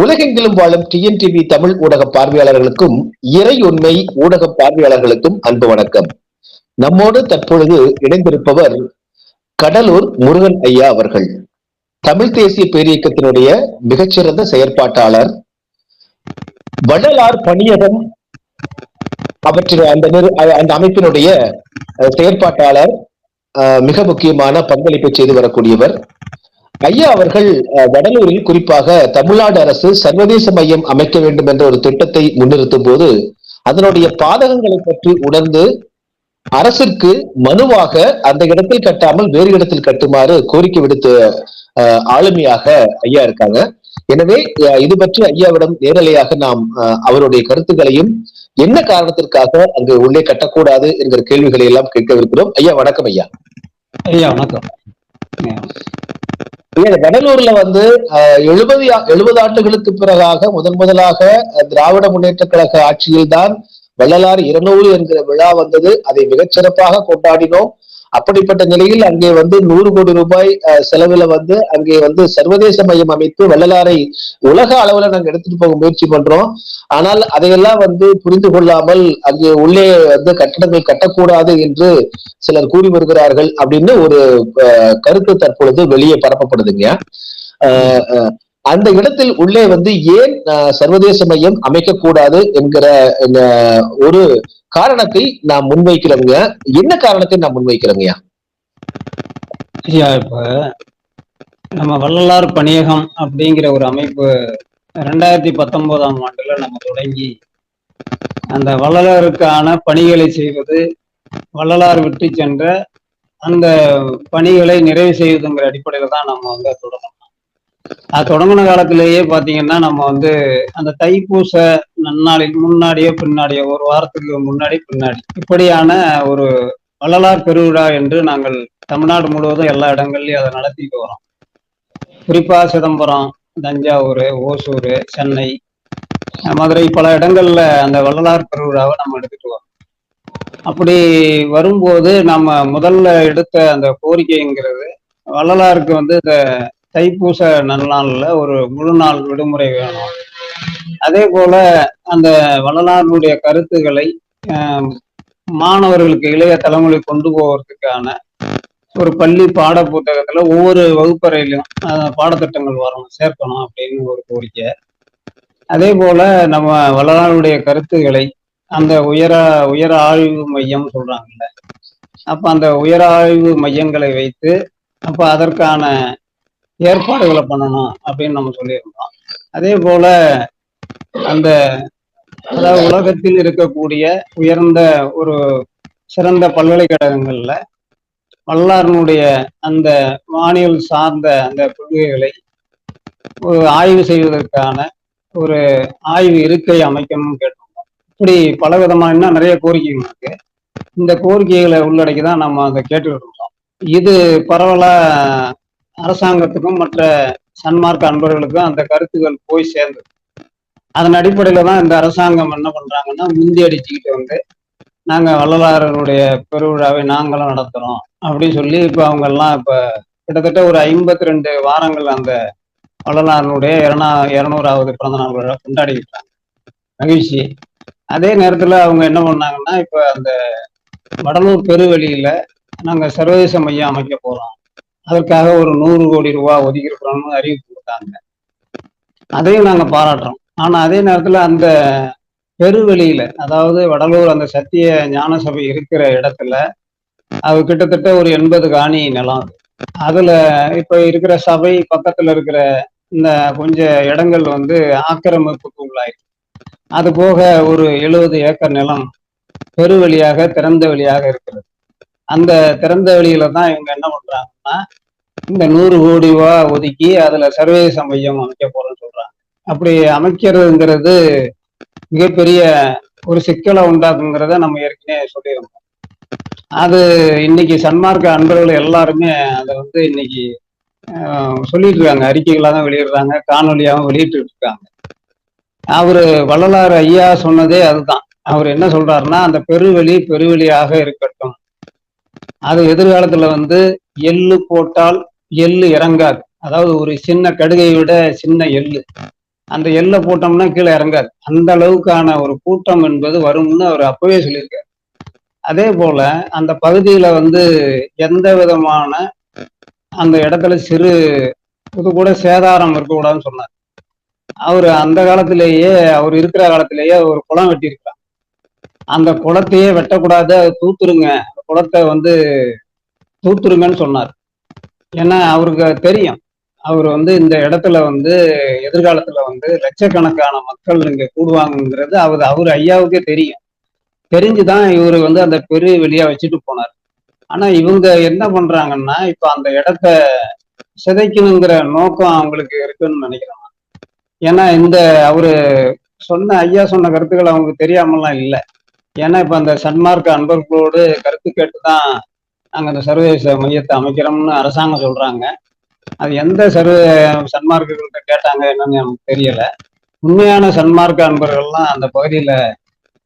உலகெங்கிலும் வாழும் டிஎன்டிவி தமிழ் ஊடக பார்வையாளர்களுக்கும் இறை உண்மை ஊடக பார்வையாளர்களுக்கும் அன்பு வணக்கம். நம்மோடு தற்பொழுது இணைந்திருப்பவர் கடலூர் முருகன் ஐயா அவர்கள். தமிழ் தேசிய பேரியக்கத்தினுடைய மிகச்சிறந்த செயற்பாட்டாளர், வள்ளலார் பணியகம் அவற்றின் அந்த அமைப்பினுடைய செயற்பாட்டாளர், மிக முக்கியமான பங்களிப்பை செய்து வரக்கூடியவர். ஐயா அவர்கள் வடலூரில் குறிப்பாக தமிழ்நாடு அரசு சர்வதேச மையம் அமைக்க வேண்டும் என்ற ஒரு திட்டத்தை முன்னிறுத்தும் போது அதனுடைய பாதகங்களை பற்றி உணர்ந்து அரசிற்கு மனுவாக அந்த இடத்தில் கட்டாமல் வேறு இடத்தில் கட்டுமாறு கோரிக்கை விடுத்த ஆளுமையாக ஐயா இருக்காங்க. எனவே இது பற்றி ஐயாவிடம் நேரலையாக நாம் அவருடைய கருத்துக்களையும் என்ன காரணத்திற்காக அங்கு உள்ளே கட்டக்கூடாது என்கிற கேள்விகளை எல்லாம் கேட்கவிருக்கிறோம். ஐயா வணக்கம். ஐயா ஐயா வணக்கம். வடலூர்ல 70 ஆண்டுகளுக்கு பிறகாக முதலாக திராவிட முன்னேற்ற கழக ஆட்சியில் தான் வள்ளலார் 200 என்கிற விழா வந்தது. அதை மிகச்சிறப்பாக கொண்டாடினோம். அப்படிப்பட்ட நிலையில் அங்கே 100 கோடி ரூபாய் செலவுல அங்கே சர்வதேச மையம் அமைத்து வள்ளலாரை உலக அளவுல நாங்க எடுத்துட்டு போக முயற்சி பண்றோம். ஆனால் அதையெல்லாம் புரிந்து கொள்ளாமல் அங்கே உள்ளே கட்டடங்கள் கட்டக்கூடாது என்று சிலர் கூறி வருகிறார்கள் அப்படின்னு ஒரு கருத்து தற்பொழுது வெளியே பரப்பப்படுதுங்க. அந்த இடத்தில் உள்ளே ஏன் சர்வதேச மையம் அமைக்கக்கூடாது என்கிற ஒரு காரணத்தை நாம் முன்வைக்கிறோங்க. என்ன காரணத்தை நாம் முன்வைக்கிறோங்கய்யா? ஐயா, இப்ப நம்ம வள்ளலார் பணியகம் அப்படிங்கிற ஒரு அமைப்பு 2019ஆம் ஆண்டுல நம்ம தொடங்கி அந்த வள்ளலாருக்கான பணிகளை செய்வது, வள்ளலார் விட்டு சென்ற அந்த பணிகளை நிறைவு செய்வதுங்கிற அடிப்படையில தான் நம்ம தொடங்கணும். அது தொடங்கின காலத்திலேயே பாத்தீங்கன்னா நம்ம அந்த தைப்பூச நன்னாளில் முன்னாடியோ பின்னாடியோ, ஒரு வாரத்துக்கு முன்னாடி பின்னாடி, இப்படியான ஒரு வள்ளலார் பெருவிழா என்று நாங்கள் தமிழ்நாடு முழுவதும் எல்லா இடங்கள்லயும் அதை நடத்திட்டு வரோம். குறிப்பா சிதம்பரம், தஞ்சாவூர், ஓசூர், சென்னை, மதுரை, பல இடங்கள்ல அந்த வள்ளலார் பெருவிழாவை நம்ம எடுத்துட்டு வரோம். அப்படி வரும்போது நம்ம முதல்ல எடுத்த அந்த கோரிக்கைங்கிறது, வள்ளலாருக்கு இந்த தைப்பூச நன்னாள்ல ஒரு முழு நாள் விடுமுறை வேணும். அதே போல அந்த வள்ளலாருடைய கருத்துக்களை மாணவர்களுக்கு, இளைய தலைமுறை கொண்டு போவதற்கான ஒரு பள்ளி பாட புத்தகத்துல ஒவ்வொரு வகுப்பறையிலும் பாடத்திட்டங்கள் வரணும், சேர்க்கணும் அப்படின்னு ஒரு கோரிக்கை. அதே போல நம்ம வள்ளலாருடைய கருத்துக்களை அந்த உயர ஆய்வு மையம் சொல்றாங்கல்ல, அப்ப அந்த உயர ஆய்வு மையங்களை வைத்து அப்ப அதற்கான ஏற்பாடுகளை பண்ணணும் அப்படின்னு நம்ம சொல்லியிருந்தோம். அதே போல அந்த அதாவது உலகத்தில் இருக்கக்கூடிய உயர்ந்த ஒரு சிறந்த பல்கலைக்கழகங்கள்ல வள்ளலாருடைய அந்த வானியல் சார்ந்த அந்த கொள்கைகளை ஒரு ஆய்வு செய்வதற்கான ஒரு ஆய்வு இருக்கை அமைக்கணும்னு கேட்டிருந்தோம். இப்படி பலவிதமான நிறைய கோரிக்கைகள் இருக்கு. இந்த கோரிக்கைகளை உள்ளடக்கி தான் நம்ம அதை கேட்டுக்கிட்டு இருக்கோம். இது பரவலா அரசாங்கத்துக்கும் மற்ற சன்மார்க்க அன்பர்களுக்கும் அந்த கருத்துக்கள் போய் சேர்ந்தது. அதன் அடிப்படையில தான் இந்த அரசாங்கம் என்ன பண்றாங்கன்னா, முந்தி அடிச்சுக்கிட்டு நாங்க வள்ளலாருடைய பெருவிழாவை நாங்களும் நடத்துறோம் அப்படின்னு சொல்லி இப்ப அவங்க எல்லாம் இப்ப கிட்டத்தட்ட ஒரு 52 வாரங்கள் அந்த வள்ளலாருடைய 200வது பிறந்த நாள் விழா கொண்டாடிக்கிட்டாங்க. மகிழ்ச்சி. அதே நேரத்துல அவங்க என்ன பண்ணாங்கன்னா, இப்ப அந்த வடலூர் பெருவெளியில நாங்க சர்வதேச மையம் அமைக்க போறோம், அதற்காக ஒரு 100 கோடி ரூபாய் ஒதுக்கியிருக்கிறோம்னு அறிவிப்பு கொடுத்தாங்க. அதையும் நாங்க பாராட்டுறோம். ஆனா அதே நேரத்துல அந்த பெருவெளியில, அதாவது வடலூர் அந்த சத்திய ஞான சபை இருக்கிற இடத்துல அது கிட்டத்தட்ட ஒரு 80 காணி நிலம். அதுல இப்ப இருக்கிற சபை பக்கத்துல இருக்கிற இந்த கொஞ்சம் இடங்கள் ஆக்கிரமிப்புக்கு உள்ளாயிருக்கு. அது போக ஒரு 70 ஏக்கர் நிலம் பெருவெளியாக திறந்த வெளியாக இருக்கிறது. அந்த திறந்த வெளியில தான் இவங்க என்ன பண்றாங்கன்னா, இந்த 100 கோடி ரூபாய் ஒதுக்கி அதுல சர்வதேச மையம் அமைக்க போறோம்னு சொல்றாங்க. அப்படி அமைக்கிறதுங்கிறது மிகப்பெரிய ஒரு சிக்கலை உண்டாக்குங்கிறத நம்ம ஏற்கனவே சொல்லியிருந்தோம். அது இன்னைக்கு சன்மார்க்க அன்பர்கள் எல்லாருமே அதை இன்னைக்கு சொல்லிட்டு இருக்காங்க, அறிக்கைகளாக தான் வெளியிடுறாங்க, காணொலியாகவும் வெளியிட்டு இருக்காங்க. அவரு வள்ளலார் ஐயா சொன்னதே அதுதான். அவர் என்ன சொல்றாருன்னா, அந்த பெருவெளியாக இருக்கட்டும், அது எதிர்காலத்துல எள்ளு போட்டால் எள்ளு இறங்காது. அதாவது ஒரு சின்ன கடுகை விட சின்ன எள்ளு அந்த எல்லை போட்டோம்னா கீழே இறங்காது. அந்த அளவுக்கான ஒரு கூட்டம் என்பது வரும்னு அவர் அப்பவே சொல்லியிருக்காரு. அதே போல அந்த பகுதியில வந்து எந்த விதமான அந்த இடத்துல சிறு இது கூட சேதாரம் இருக்கக்கூடாதுன்னு சொன்னார். அவரு அந்த காலத்திலேயே அவர் இருக்கிற காலத்திலேயே ஒரு குளம் வெட்டியிருக்கிறார். அந்த குளத்தையே வெட்டக்கூடாது, அதை தூத்துருங்க, அந்த குளத்தை வந்து தூத்துருங்கன்னு சொன்னார். ஏன்னா அவருக்கு தெரியும், அவர் வந்து இந்த இடத்துல வந்து எதிர்காலத்துல வந்து லட்சக்கணக்கான மக்கள் இங்க கூடுவாங்கங்கிறது அவர் ஐயாவுக்கே தெரியும். தெரிஞ்சுதான் இவரு வந்து அந்த பெரிய வெளியா வச்சுட்டு போனார். ஆனா இவங்க என்ன பண்றாங்கன்னா, இப்ப அந்த இடத்த சிதைக்கணுங்கிற நோக்கம் அவங்களுக்கு இருக்குன்னு நினைக்கிறேன். ஏன்னா இந்த அவரு ஐயா சொன்ன கருத்துக்கள் அவங்களுக்கு தெரியாமலாம் இல்லை. ஏன்னா இப்ப அந்த சன்மார்க்க அன்பர்களோடு கருத்து கேட்டுதான் நாங்க அந்த சர்வதேச மையத்தை அமைக்கிறோம்னு அரசாங்கம் சொல்றாங்க. அது எந்த சன்மார்க்கர்கள்ட்ட கேட்டாங்க என்னன்னு எனக்கு தெரியல. உண்மையான சன்மார்க்க அன்பர்கள்லாம் அந்த பகுதியில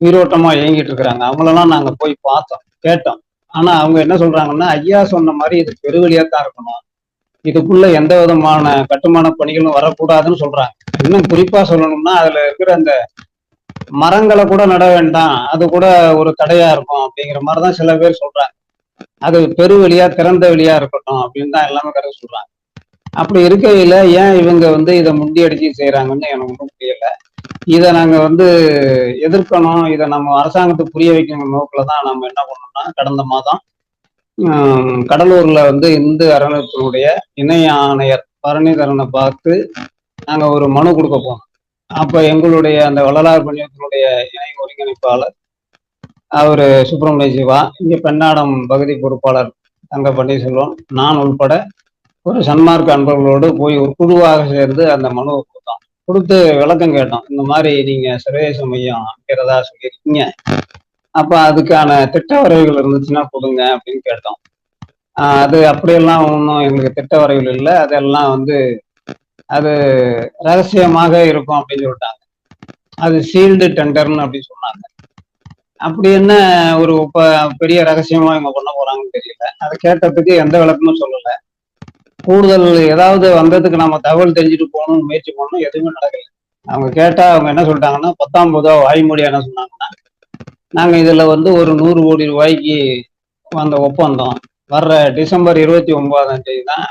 உயிரோட்டமா இயங்கிட்டு இருக்கிறாங்க. அவங்களெல்லாம் நாங்க போய் பார்த்தோம், கேட்டோம். ஆனா அவங்க என்ன சொல்றாங்கன்னா, ஐயா சொன்ன மாதிரி இது பெருவெளியா தான் இருக்கணும், இதுக்குள்ள எந்த விதமான கட்டுமான பணிகளும் வரக்கூடாதுன்னு சொல்றாங்க. இன்னும் குறிப்பா சொல்லணும்னா அதுல இருக்கிற அந்த மரங்களை கூட நட வேண்டாம், அது கூட ஒரு தடையா இருக்கும் அப்படிங்கிற மாதிரிதான் சில பேர் சொல்றாங்க. அது பெருவெளியா திறந்த வெளியா இருக்கட்டும் அப்படின்னு தான் எல்லாமே கருத்து சொல்றாங்க. அப்படி இருக்கையில ஏன் இவங்க வந்து இதை முண்டியடிச்சு செய்யறாங்கன்னு எனக்கு ஒன்றும் புரியல. இதை நாங்க வந்து எதிர்க்கணும், இதை நம்ம அரசாங்கத்துக்கு புரிய வைக்கணும் நோக்கில தான் நம்ம என்ன பண்ணோம்னா, கடந்த மாதம் கடலூர்ல வந்து இந்து அறநிலையத்தினுடைய இணை ஆணையர் பரணிதரனை பார்த்து நாங்க ஒரு மனு கொடுக்க போனோம். அப்ப எங்களுடைய அந்த வள்ளலார் பணியத்தினுடைய இணை ஒருங்கிணைப்பாளர் அவரு சுப்பிரமணிய சிவா, இங்க பெண்ணாடம் பகுதி பொறுப்பாளர் தங்க பன்னீர்செல்வம், நான் உள்பட ஒரு சன்மார்க்க அன்பர்களோடு போய் ஒரு குழுவாக சேர்ந்து அந்த மனுவை கொடுத்தோம். கொடுத்து விளக்கம் கேட்டோம். இந்த மாதிரி நீங்க சர்வதேச மையம் அமைக்கிறதா சொல்லியிருக்கீங்க, அப்ப அதுக்கான திட்ட வரைவுகள் இருந்துச்சுன்னா கொடுங்க அப்படின்னு கேட்டோம். அது அப்படியெல்லாம் ஒன்றும் எங்களுக்கு திட்ட வரைவுகள் இல்லை, அதெல்லாம் வந்து அது ரகசியமாக இருக்கும் அப்படின்னு சொல்லிட்டாங்க. அது சீல்டு டெண்டர்னு அப்படின்னு சொன்னாங்க. அப்படி என்ன ஒரு பெரிய ரகசியமா இவங்க பண்ண போறாங்கன்னு தெரியல. அதை கேட்டதுக்கு எந்த விளக்கமும் சொல்லலை. கூடுதல் ஏதாவது வந்ததுக்கு நம்ம தகவல் தெரிஞ்சுட்டு போகணும்னு முயற்சி பண்ணணும், எதுவுமே நடக்கல. அவங்க கேட்டா அவங்க என்ன சொல்லிட்டாங்கன்னா, 10 வாய்மொழியா என்ன சொன்னாங்கன்னா, நாங்க இதுல வந்து ஒரு 100 கோடி ரூபாய்க்கு அந்த ஒப்பந்தம் வர்ற டிசம்பர் 29ஆம் தேதி தான்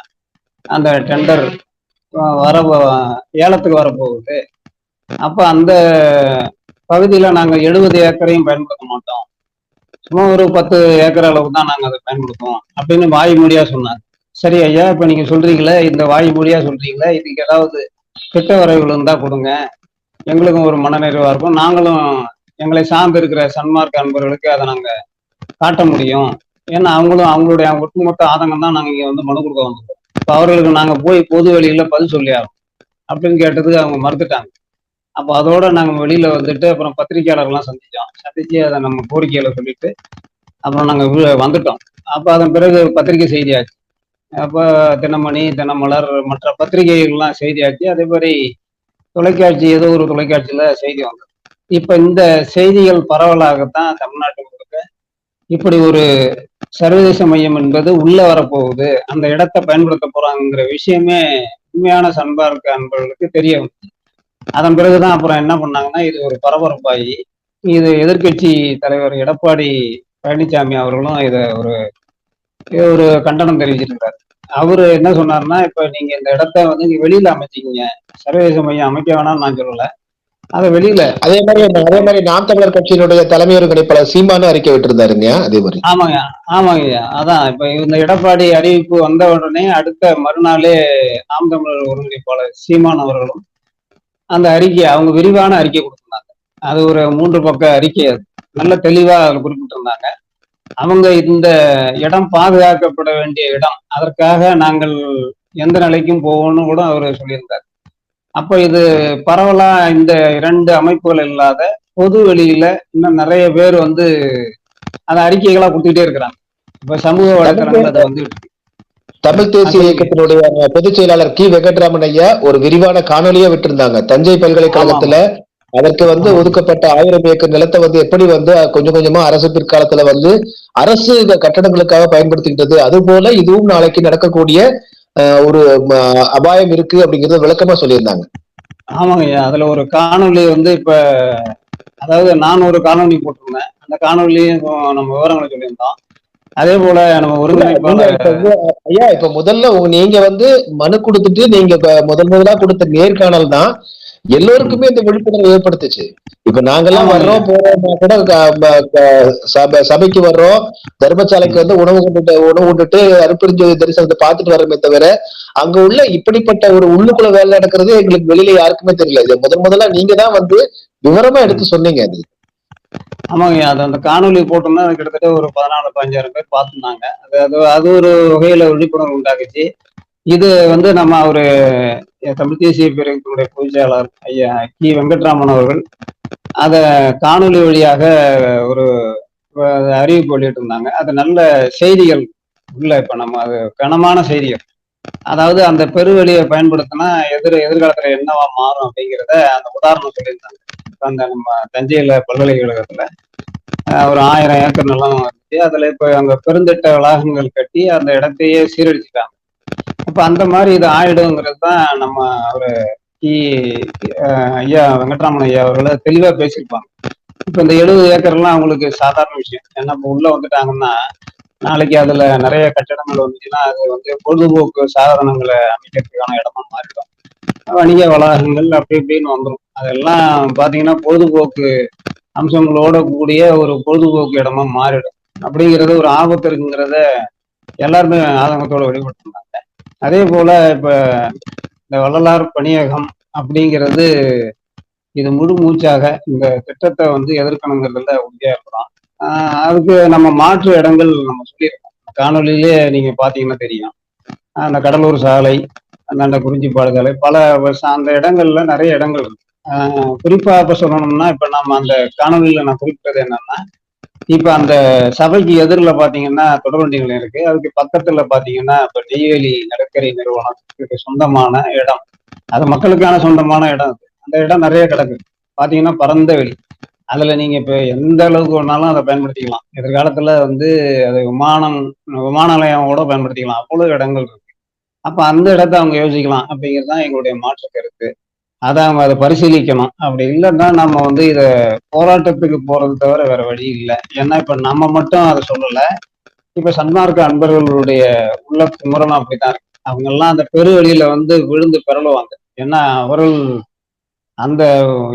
அந்த டெண்டர் ஏலத்துக்கு வரப்போகுது. அப்ப அந்த பகுதியில நாங்க 70 ஏக்கரையும் பயன்படுத்த மாட்டோம், சும்மா ஒரு 10 ஏக்கர் அளவுக்கு தான் நாங்க அதை பயன்படுத்துவோம் அப்படின்னு வாய்மொழியா சொன்னாங்க. சரி ஐயா, இப்ப நீங்க சொல்றீங்களே, இந்த வாய்மொழியா சொல்றீங்களே, இதுக்கு ஏதாவது திட்ட வரைவுகள் இருந்தா கொடுங்க, எங்களுக்கும் ஒரு மனநிறைவா இருக்கும், நாங்களும் எங்களை சார்ந்து இருக்கிற சன்மார்க்க அன்பர்களுக்கு அதை நாங்க காட்ட முடியும். ஏன்னா அவங்களும் அவங்களுடைய ஒட்டுமொத்த ஆதங்கம் தான் நாங்க இங்க வந்து மனு கொடுக்க வந்திருக்கோம். இப்ப அவர்களுக்கு நாங்க போய் பொது வெளியில பதில் சொல்லி ஆகும் அப்படின்னு கேட்டதுக்கு அவங்க மறுத்துட்டாங்க. அப்போ அதோட நாங்க வெளியில வந்துட்டு அப்புறம் பத்திரிகையாளர்லாம் சந்திச்சு அதை நம்ம கோரிக்கையில சொல்லிட்டு அப்புறம் நாங்க வந்துட்டோம். அப்ப அதன் பிறகு பத்திரிகை செய்தியாச்சு. அப்போ தினமணி, தினமலர், மற்ற பத்திரிகைகள்லாம் செய்தியாச்சு. அதே மாதிரி தொலைக்காட்சி, ஏதோ ஒரு தொலைக்காட்சியில செய்தி வந்தது. இப்ப இந்த செய்திகள் பரவலாகத்தான் தமிழ்நாட்டு முழுக்க இப்படி ஒரு சர்வதேச மையம் என்பது உள்ள வரப்போகுது, அந்த இடத்தை பயன்படுத்த போறாங்கிற விஷயமே உண்மையான சன்மார்க்க அன்பர்களுக்கு தெரிய வந்து, அதன் பிறகுதான் அப்புறம் என்ன பண்ணாங்கன்னா, இது ஒரு பரபரப்பாகி இது எதிர்கட்சி தலைவர் எடப்பாடி பழனிசாமி அவர்களும் இதை ஒரு கண்டனம் தெரிவிச்சிருக்காரு. அவரு என்ன சொன்னாருன்னா, இப்ப நீங்க இந்த இடத்த வந்து நீங்க வெளியில அமைச்சிக்கிங்க, சர்வதேச மையம் அமைக்க வேணாம்னு நான் சொல்லல, அதை வெளியில. அதே மாதிரி நாம் தமிழர் கட்சியினுடைய தலைமை ஒருங்கிணைப்பாளர் சீமானு அறிக்கை விட்டுருந்தாருங்க. அதே மாதிரி ஆமாங்க. அதான் இப்ப இந்த எடப்பாடி அறிவிப்பு வந்த உடனே அடுத்த மறுநாளே நாம் தமிழர் ஒருங்கிணைப்பாளர் சீமான் அவர்களும் அந்த அறிக்கை, அவங்க விரிவான அறிக்கை கொடுத்திருந்தாங்க. அது ஒரு 3 பக்க அறிக்கை, அது நல்ல தெளிவா குறிப்பிட்டிருந்தாங்க. அவங்க இந்த இடம் பாதுகாக்கப்பட வேண்டிய இடம், அதற்காக நாங்கள் எந்த நிலைக்கும் போவோம்னு கூட அவர் சொல்லியிருந்தார். அப்ப இது பரவலா இந்த 2 அமைப்புகள் இல்லாத பொது வெளியில இன்னும் நிறைய பேர் வந்து அந்த அறிக்கைகளா கொடுத்துட்டே இருக்கிறாங்க. இப்ப சமூக வலைத்தளங்கள் அதை வந்து தமிழ் தேசிய இயக்கத்தினுடைய பொதுச் செயலாளர் கி வெங்கட்ராமன் ஐயா ஒரு விரிவான காணொலியா விட்டிருந்தாங்க. தஞ்சை பல்கலைக்கழகத்துல அதற்கு வந்து ஒதுக்கப்பட்ட 1000 ஏக்கர் நிலத்தை வந்து எப்படி வந்து கொஞ்சம் கொஞ்சமா அரசு பிற்காலத்துல வந்து அரசு கட்டடங்களுக்காக பயன்படுத்திக்கிட்டது, அது போல இதுவும் நாளைக்கு நடக்கக்கூடிய ஒரு அபாயம் இருக்கு அப்படிங்கறத விளக்கமா சொல்லியிருந்தாங்க. ஆமாங்க ஐயா. அதுல ஒரு காணொளி வந்து இப்ப அதாவது நான் ஒரு காணொளி போட்டிருந்தேன். அந்த காணொளியும் நம்ம விவரங்களை சொல்லியிருந்தோம். அதே போல நம்ம இல்ல நீங்க ஒருங்கிணைப்பாளர். இப்ப ஐயா இப்ப முதல்ல நீங்க வந்து மனு கொடுத்துட்டு நீங்க முதலா கொடுத்த நேர்காணல் தான் ம். எல்லோருக்குமே இந்த விழிப்புணர்வு ஏற்படுத்துச்சு. இப்ப நாங்கெல்லாம் ஆமாங்க ஐயா. வர்றோம் போறோம்னா கூட சபைக்கு வர்றோம், தர்மசாலைக்கு ம். வந்து உணவு உண்டுட்டு அருட்பெருஞ்சோதி தரிசனத்தை பார்த்துட்டு வர்றோமே தவிர அங்க உள்ள இப்படிப்பட்ட ஒரு உள்ளுக்குள்ள வேலை நடக்கிறது எங்களுக்கு வெளியில யாருக்குமே தெரியல. இது முதலா நீங்க தான் வந்து விவரமா ம். எடுத்து சொன்னீங்க அது. ஆமாங்க ஐயா. அது அந்த காணொளி போட்டோம்னா அது கிட்டத்தட்ட ஒரு 14, 15,000 பேர் பார்த்திருந்தாங்க. அது அது அது ஒரு வகையில விழிப்புணர்வு உண்டாக்குச்சு. இது வந்து நம்ம ஒரு தமிழ் தேசிய பேரவையினுடைய பொதுச் செயலாளர் ஐயா வெங்கட்ராமன் அவர்கள் அத காணொளி வழியாக ஒரு அறிவிப்பு வெளியிட்டு இருந்தாங்க. அது நல்ல செய்திகள் உள்ள இப்ப நம்ம அது கனமான செய்திகள். அதாவது அந்த பெருவெளியை பயன்படுத்தினா எதிர்காலத்துல என்னவா மாறும் அப்படிங்கிறத அந்த உதாரணம் சொல்லியிருந்தாங்க. அந்த நம்ம தஞ்சையில பல்கலைக்கழகத்துல ஒரு 1000 ஏக்கர் நிலம் இருந்துச்சு. அதுல இப்ப அங்க பெருந்திட்ட வளாகங்கள் கட்டி அந்த இடத்தையே சீரழிச்சுட்டாங்க. அப்ப அந்த மாதிரி இது ஆயிடுங்கிறது தான் நம்ம ஒரு கி ஐயா வெங்கட்ராமன் ஐயா அவர்களை தெளிவா பேசியிருப்பாங்க. இப்ப இந்த 70 ஏக்கர்லாம் அவங்களுக்கு சாதாரண விஷயம். ஏன்னா இப்ப உள்ள வந்துட்டாங்கன்னா நாளைக்கு அதுல நிறைய கட்டடங்கள் வந்துச்சுன்னா அது வந்து பொழுதுபோக்கு சாதனங்களை அமைக்கிறதுக்கான இடமா மாறிடும். வணிக வளாகங்கள் அப்படி இப்படின்னு வந்துடும். அதெல்லாம் பாத்தீங்கன்னா பொழுதுபோக்கு அம்சங்களோட கூடிய ஒரு பொழுதுபோக்கு இடமா மாறிடும். அப்படிங்கிறது ஒரு ஆபத்து இருக்குங்கிறத எல்லாருமே ஆதங்கத்தோட வெளிப்பட்டிருந்தாங்க. அதே போல இப்ப இந்த வள்ளலார் பணியகம் அப்படிங்கிறது இது முழு மூச்சாக இந்த திட்டத்தை வந்து எதிர்க்கணுங்கிறதுல உறுதியா இருக்கிறோம். அதுக்கு நம்ம மாற்று இடங்கள் நம்ம சொல்லியிருக்கோம். காணொலியிலே நீங்க பாத்தீங்கன்னா தெரியும். அந்த கடலூர் சாலை, அந்த குறிஞ்சிப்பாடு சாலை, பல அந்த இடங்கள்ல நிறைய இடங்கள் இருக்கு. குறிப்பா இப்ப சொல்லணும்னா இப்ப நம்ம அந்த காணொலியில நான் குறிப்பிட்டது என்னன்னா, இப்ப அந்த சபைக்கு எதிரில் பாத்தீங்கன்னா தொடர்வண்டி நிலையம் இருக்கு. அதுக்கு பக்கத்துல பாத்தீங்கன்னா இப்ப நெய்வேலி நிலக்கரி நிறுவனத்துக்கு சொந்தமான இடம். அது மக்களுக்கான சொந்தமான இடம். அந்த இடம் நிறைய கிடக்கு. பாத்தீங்கன்னா பரந்த வெளி. அதுல நீங்க இப்ப எந்த அளவுக்கு வேணாலும் அதை பயன்படுத்திக்கலாம். எதிர்காலத்துல வந்து அது விமான நிலையம் கூட பயன்படுத்திக்கலாம். அவ்வளவு இடங்கள் இருக்கு. அப்ப அந்த இடத்த அவங்க யோசிக்கலாம் அப்படிங்கிறது தான் எங்களுடைய மாற்று கருத்து. அதை அவங்க அதை பரிசீலிக்கணும். அப்படி இல்லைன்னா நம்ம வந்து இதை போராட்டத்துக்கு போறது தவிர வேற வழி இல்லை. ஏன்னா இப்ப நம்ம மட்டும் அதை சொல்லல. இப்ப சன்மார்க்க அன்பர்களுடைய உள்ள குமரனும் அப்படித்தான் இருக்கு. அவங்க எல்லாம் அந்த பெரு வழியில வந்து விழுந்து பிறழுவாங்க. ஏன்னா அவர்கள் அந்த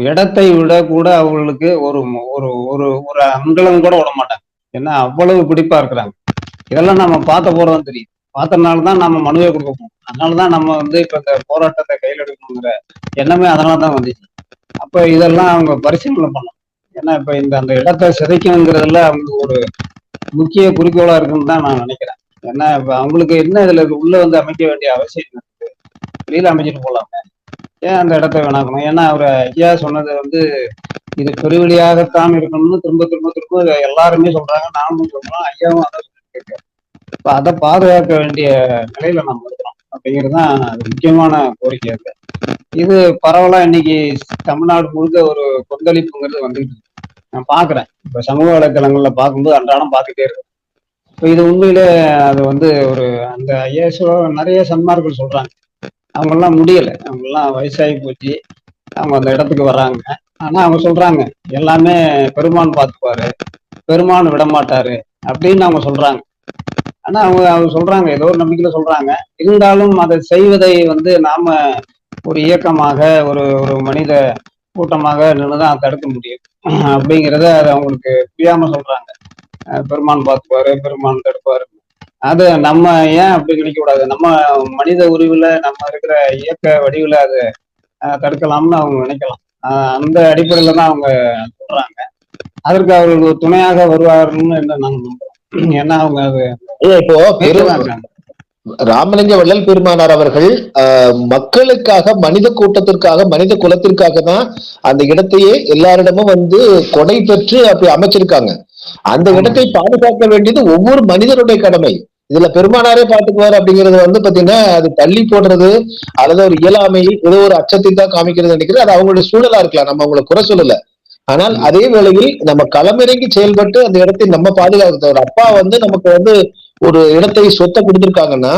இடத்தை விட கூட அவங்களுக்கு ஒரு ஒரு ஒரு ஒரு அங்குலம் கூட விட மாட்டாங்க. ஏன்னா அவ்வளவு பிடிப்பா இருக்கிறாங்க. இதெல்லாம் நம்ம பார்த்த போறோம் தெரியும். பார்த்தனால தான் நம்ம மனுவை கொடுக்க போறோம். அதனாலதான் நம்ம வந்து இப்ப இந்த போராட்டத்தை கையில் எடுக்கணுங்கிற எண்ணமே அதனால தான் வந்துச்சு. அப்ப இதெல்லாம் அவங்க பரிசீலனை பண்ணணும். ஏன்னா இப்ப அந்த இடத்தை சிதைக்கணுங்கிறதுல அவங்க ஒரு முக்கிய குறிக்கோளா இருக்குன்னு தான் நான் நினைக்கிறேன். ஏன்னா இப்ப அவங்களுக்கு என்ன இதுல உள்ள வந்து அமைக்க வேண்டிய அவசியம் இல்லை. வெளியில அமைச்சிட்டு போலாம். ஏன் அந்த இடத்த வேணாக்கணும்? ஏன்னா அவர் ஐயா சொன்னது வந்து இது பெருவெளியாகத்தான் இருக்கணும்னு திரும்ப திரும்ப திரும்ப எல்லாருமே சொல்றாங்க. நானும் சொல்றோம். ஐயாவும் அதை சொல்லிட்டு இருக்காரு. இப்ப அதை பாதுகாக்க வேண்டிய நிலையில நம்ம இருக்கிறோம் அப்படிங்கிறது தான் முக்கியமான கோரிக்கை இருக்கு. இது பரவலா இன்னைக்கு தமிழ்நாடு முழுக்க ஒரு கொந்தளிப்புங்கிறது வந்துகிட்டு இருக்கு. நான் பாக்குறேன். இப்ப சமூக வலைதளங்கள்ல பார்க்கும்போது அன்றாடம் பார்த்துட்டே இருக்கு. இப்ப இது உண்மையிலே அது வந்து ஒரு அந்த ஐயா நிறைய சன்மார்கள் சொல்றாங்க. அவங்கெல்லாம் முடியல. அவங்கெல்லாம் வயசாகி போச்சு. அவங்க அந்த இடத்துக்கு வர்றாங்க. ஆனா அவங்க சொல்றாங்க எல்லாமே பெருமான் பார்த்துப்பாரு, பெருமான் விடமாட்டாரு அப்படின்னு அவங்க சொல்றாங்க. ஆனா அவங்க சொல்றாங்க ஏதோ ஒரு நம்பிக்கையில சொல்றாங்க. இருந்தாலும் அதை செய்வதை வந்து நாம ஒரு இயக்கமாக ஒரு ஒரு மனித கூட்டமாக நின்றுதான் தடுக்க முடியும். அப்படிங்கிறத அது அவங்களுக்கு புரியாம சொல்றாங்க. பெருமான் பார்த்துப்பாரு, பெருமான் தடுப்பாரு. அது நம்ம ஏன் அப்படி நினைக்க கூடாது? நம்ம மனித உருவில நம்ம இருக்கிற இயக்க வடிவில் அதை தடுக்கலாம்னு அவங்க நினைக்கலாம். அந்த அடிப்படையில தான் அவங்க சொல்றாங்க. அதற்கு அவர்கள் ஒரு துணையாக வருவார்கள்னு என்ன நாங்க நம்புறோம். ஏன்னா அவங்க அது இப்போ இருக்காங்க. ராமலிங்க வள்ளல் பெருமானார் அவர்கள் மக்களுக்காக, மனித கூட்டத்திற்காக, மனித குலத்திற்காக தான் அந்த இடத்தையே எல்லாரிடமும் வந்து கொடை பெற்று அப்படி அமைச்சிருக்காங்க. அந்த இடத்தை ஆமாங்க. பாதுகாக்க வேண்டியது ஒவ்வொரு மனிதனுடைய கடமை. இதுல பெருமானாரே பாத்துக்குவாரு அப்படிங்கிறது வந்து பாத்தீங்கன்னா அது தள்ளி போடுறது அல்லது ஒரு இயலாமை ஏதோ ஒரு அச்சத்தை தான் காமிக்கிறது நினைக்கிறது. அது அவங்களுடைய சூழலா இருக்கலாம். நம்ம அவங்களை குறை சொல்லல. ஆனால் அதே வேளையில் நம்ம களமிறங்கி செயல்பட்டு அந்த இடத்தை நம்ம பாதுகாக்க. ஒரு அப்பா வந்து நமக்கு வந்து ஒரு இடத்தை சொத்தை கொடுத்திருக்காங்கன்னா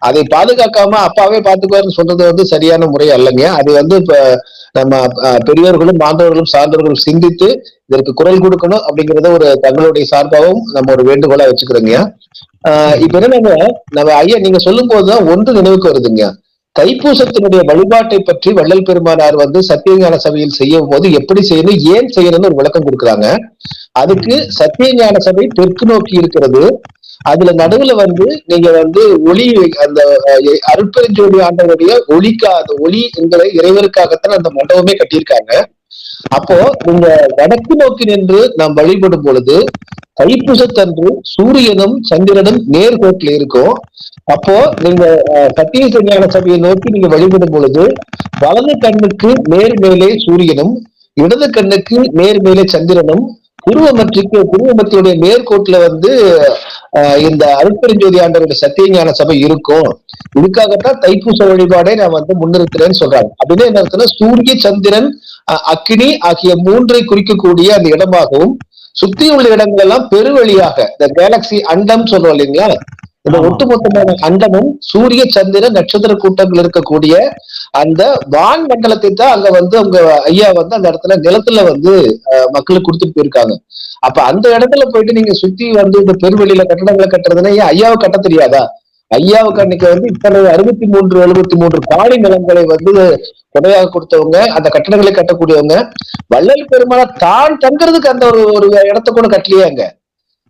அதை பாதுகாக்காம அப்பாவே பாத்துக்குவாருன்னு சொல்றது வந்து சரியான முறை அல்லங்க. அது வந்து இப்ப நம்ம பெரியவர்களும் மாந்தவர்களும் சார்ந்தவர்களும் சிந்தித்து இதற்கு குரல் கொடுக்கணும் அப்படிங்கறத ஒரு தங்களுடைய சார்பாகவும் நம்ம ஒரு வேண்டுகோளா வச்சுக்கிறோங்க. இப்ப என்னன்னா நம்ம ஐயா நீங்க சொல்லும் போதுதான் ஒன்று நினைவுக்கு வருதுங்க. தைப்பூசத்தினுடைய வழிபாட்டை பற்றி வள்ளல் பெருமானார் வந்து சத்தியஞான சபையில் செய்யும் போது எப்படி செய்யணும், ஏன் செய்யணும்னு ஒரு விளக்கம் கொடுக்குறாங்க. அதுக்கு சத்தியஞான சபை தெற்கு நோக்கி இருக்கிறது. அதுல நடுவுல வந்து நீங்க வந்து ஒளி அந்த அருட்பெருஞ்சோதி ஆண்டவருடைய ஒளிக்காத ஒளி என்கிற இறைவனுக்காகத்தான் அந்த மண்டபமே கட்டியிருக்காங்க. அப்போ நீங்க வடக்கு நோக்கி நின்று நாம் வழிபடும் பொழுது தைப்பூசத்தன்று சூரியனும் சந்திரனும் நேர்கோட்டில் இருக்கும். அப்போ நீங்க சத்திய ஞான சபையை நோக்கி நீங்க வழிபடும் பொழுது வலது கண்ணுக்கு நேர் மேலே சூரியனும் இடது கண்ணுக்கு நேர் மேலே சந்திரனும் குருவமத்தியுடைய நேர்கோட்டுல வந்து இந்த அருட்பெருஞ்சோதி ஆண்டவருடைய சத்தியஞான சபை இருக்கும். இதுக்காகத்தான் தைப்பூச வழிபாடை நான் வந்து முன்னிறுத்துறேன்னு சொல்றாங்க. அப்படின்னு என்ன அர்த்தம்னா சூரிய சந்திரன் அக்னி ஆகிய மூன்றை குறிக்கக்கூடிய அந்த இடமாகவும் சுத்தி உள்ள இடங்கள் எல்லாம் பெருவெளியாக இந்த கேலக்சி அண்டம் சொல்றோம் இல்லைங்களா, இந்த ஒட்டுமொத்தமான அண்டமும் சூரிய சந்திர நட்சத்திர கூட்டங்கள் இருக்கக்கூடிய அந்த வான் மண்டலத்தை தான் அங்க வந்து அவங்க ஐயா வந்து அந்த இடத்துல நிலத்துல வந்து மக்களுக்கு கொடுத்துட்டு போயிருக்காங்க. அப்ப அந்த இடத்துல போயிட்டு நீங்க சுத்தி வந்து இந்த பெருவெளியில கட்டடங்களை கட்டுறதுன்னா ஏன் ஐயாவை கட்ட தெரியாதா? ஐயாவுக்கு அன்னைக்கு வந்து இத்தனை 63 காணி நிலங்களை வந்து கொடையாக கொடுத்தவங்க, அந்த கட்டடங்களை கட்டக்கூடியவங்க. வள்ளல் பெருமானா தான் தங்குறதுக்கு அந்த ஒரு இடத்த கூட கட்டலையே. அங்க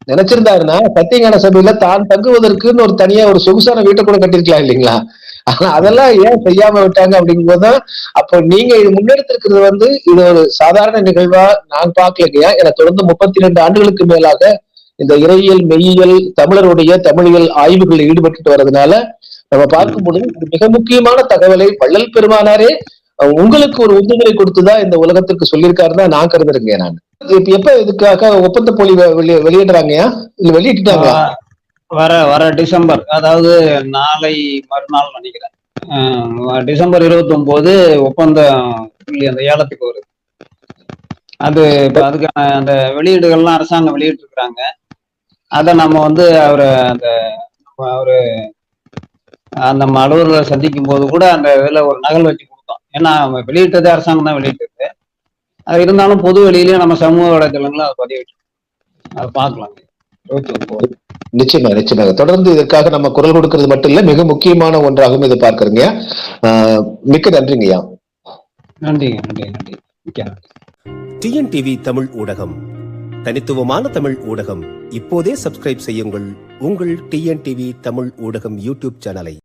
நினைச்சிருந்தாருன்னா சத்தியஞான சபையில தான் தங்குவதற்குன்னு ஒரு தனியா ஒரு சொகுசான வீட்டை கூட கட்டிருக்கலாம் இல்லைங்களா? ஆனா அதெல்லாம் ஏன் செய்யாம விட்டாங்க அப்படிங்கும் போதுதான் அப்போ நீங்க இது முன்னெடுத்திருக்கிறது வந்து இது ஒரு சாதாரண நிகழ்வா நான் பார்க்கலையா. என தொடர்ந்து 32 ஆண்டுகளுக்கு மேலாக இந்த இறையியல் மெய்யியல் தமிழியல் ஆய்வுகளில் ஈடுபட்டு வர்றதுனால நம்ம பார்க்கும் பொழுது மிக முக்கியமான தகவலை வள்ளல் பெருமானாரே உங்களுக்கு ஒரு உந்துதலை கொடுத்துதான் இந்த உலகத்திற்கு சொல்லியிருக்காருன்னு நான் கருதுறேங்க. நான் எப்ப இதுக்காக ஒப்பந்த போலி வெளியிடுறாங்கயா இல்ல வெளியிட்டுட்டாங்க? வர டிசம்பர், அதாவது நாளை மறுநாள் நினைக்கிறேன், டிசம்பர் 29 ஒப்பந்தம் அந்த ஏலத்துக்கு வருது. அது அதுக்கான அந்த வெளியீடுகள்லாம் அரசாங்கம் வெளியிட்டு இருக்கிறாங்க. அதை நம்ம வந்து அந்த அலுவலரை சந்திக்கும் போது கூட அந்த இதுல ஒரு நகல் வச்சு கொடுத்தோம். ஏன்னா வெளியிட்டதே அரசாங்கம் தான் வெளியிட்டது. அது இருந்தாலும் பொது வெளியிலேயே நம்ம சமூக வலைதளங்களை அதை பதிவிட்டு அதை பார்க்கலாம். நிச்சயமாக தொடர்ந்து இதற்காக நம்ம குரல் கொடுக்கிறது மட்டும் இல்ல, மிக முக்கியமான ஒன்றாகவும் இதை பார்க்கறீங்க. மிக்க நன்றிங்கய்யா. நன்றி. டிஎன்டிவி தமிழ் ஊடகம், தனித்துவமான தமிழ் ஊடகம். இப்போதே சப்ஸ்கிரைப் செய்யுங்கள் உங்கள் டிஎன்டிவி தமிழ் ஊடகம் யூடியூப் சேனலை.